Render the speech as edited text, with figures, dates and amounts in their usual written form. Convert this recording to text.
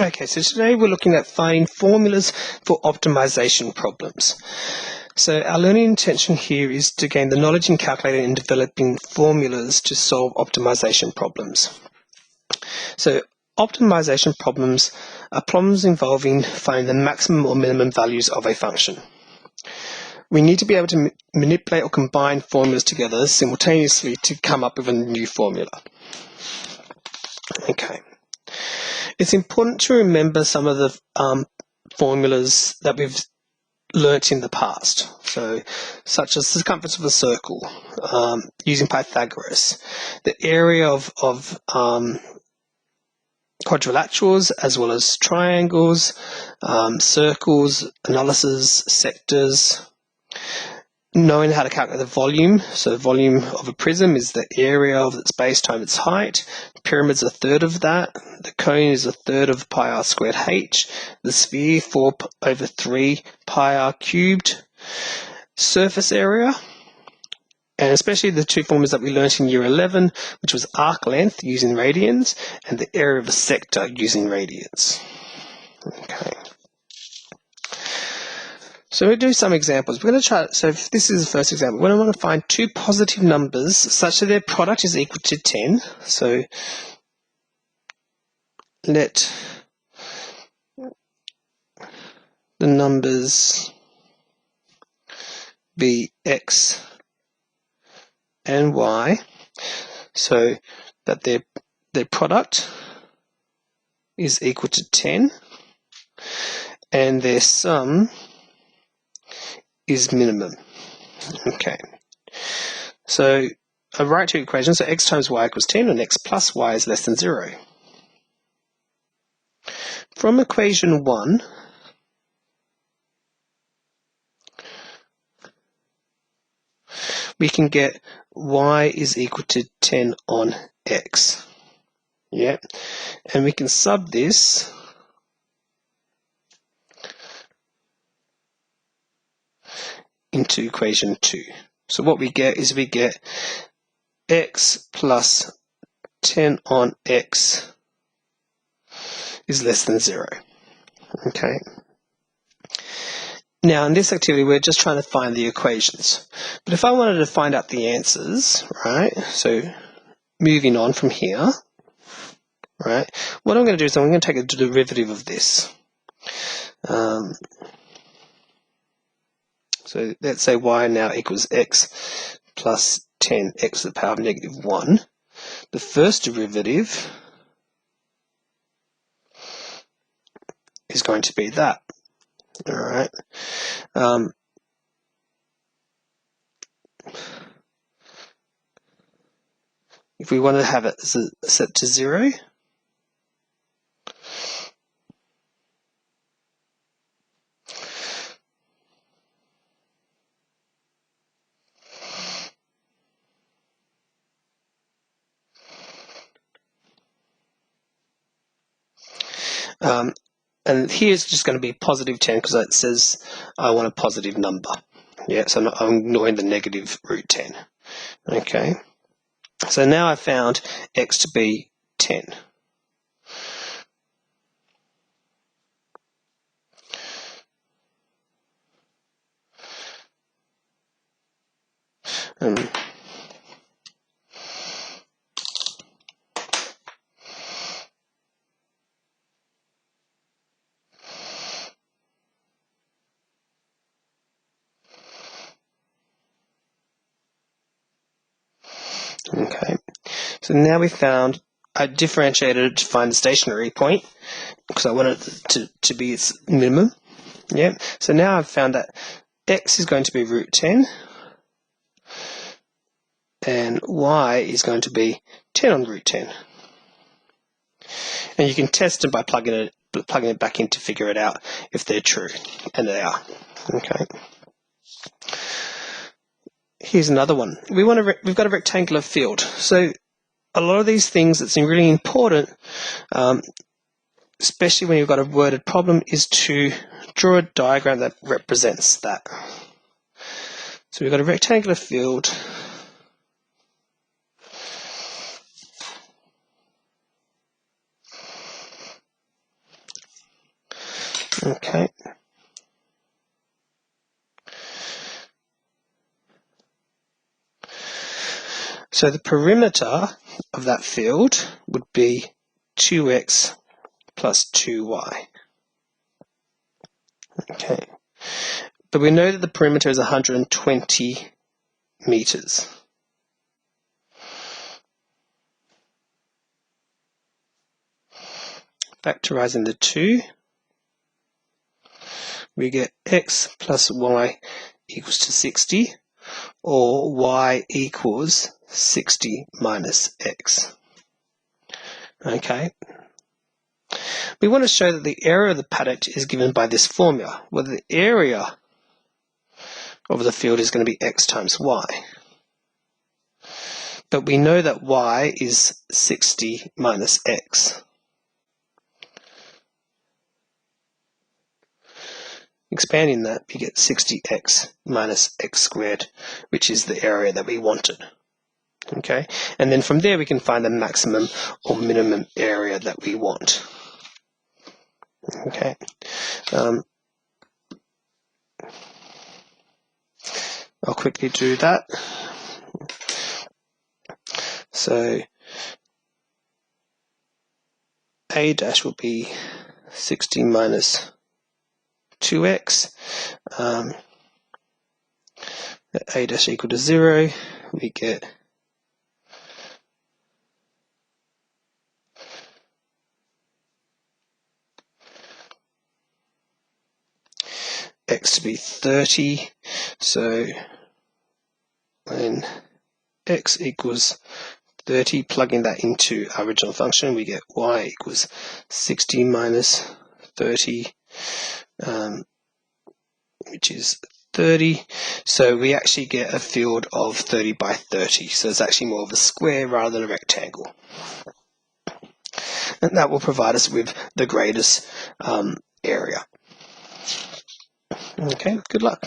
Okay, so today we're looking at finding formulas for optimization problems. So our learning intention here is to gain the knowledge in calculating and developing formulas to solve optimization problems. So optimization problems are problems involving finding the maximum or minimum values of a function. We need to be able to manipulate or combine formulas together simultaneously to come up with a new formula. Okay. It's important to remember some of the formulas that we've learnt in the past, so such as the circumference of a circle, using Pythagoras, the area of quadrilaterals as well as triangles, circles, analysis, sectors, knowing how to calculate the volume. So the volume of a prism is the area of its base times its height. Pyramid's a third of that. The cone is a third of pi r squared h. The sphere 4 over 3 pi r cubed. Surface area, and especially the two formulas that we learnt in year 11, which was arc length using radians and the area of a sector using radians. Okay. So we'll do some examples. We're going to try, so if this is the first example, we're going to want to find two positive numbers such that their product is equal to 10. So let the numbers be x and y, so that their product is equal to 10 and their sum is minimum. Okay, so I write two equations, so x times y equals 10 and x plus y is less than 0. From equation 1, we can get y is equal to 10 on x. Yeah, and we can sub this into equation 2. So what we get is we get x plus 10 on x is less than 0. Okay. Now in this activity we're just trying to find the equations. But if I wanted to find out the answers, right, so moving on from here, right, what I'm going to do is I'm going to take a derivative of this. So let's say y now equals x plus 10x to the power of negative 1. The first derivative is going to be that. All right. If we want to have it set to 0, and here's just going to be positive 10 because it says I want a positive number. Yeah, so I'm ignoring the negative root 10. Okay, so now I've found x to be 10. Okay, so now we found, I differentiated to find the stationary point because I wanted it to be its minimum. Yeah, so now I've found that x is going to be root 10 and y is going to be 10 on root 10. And you can test them by plugging it back in to figure it out if they're true, and they are. Okay. Here's another one. We've got a rectangular field. So a lot of these things that's really important, especially when you've got a worded problem, is to draw a diagram that represents that. So we've got a rectangular field. Okay. So the perimeter of that field would be 2x plus 2y. Okay. But we know that the perimeter is 120 meters. Factorizing the two, we get x plus y equals to 60, or y equals 60 minus x. Okay. We want to show that the area of the paddock is given by this formula, where the area of the field is going to be x times y. But we know that y is 60 minus x. Expanding that, we get 60x minus x squared, which is the area that we wanted. Okay, and then from there we can find the maximum or minimum area that we want. Okay, I'll quickly do that. So a dash will be 60 minus 2x. A dash equal to 0, we get x to be 30. So when x equals 30, plugging that into our original function, we get y equals 60 minus 30, which is 30. So we actually get a field of 30 by 30. So it's actually more of a square rather than a rectangle. And that will provide us with the greatest area. Okay, good luck.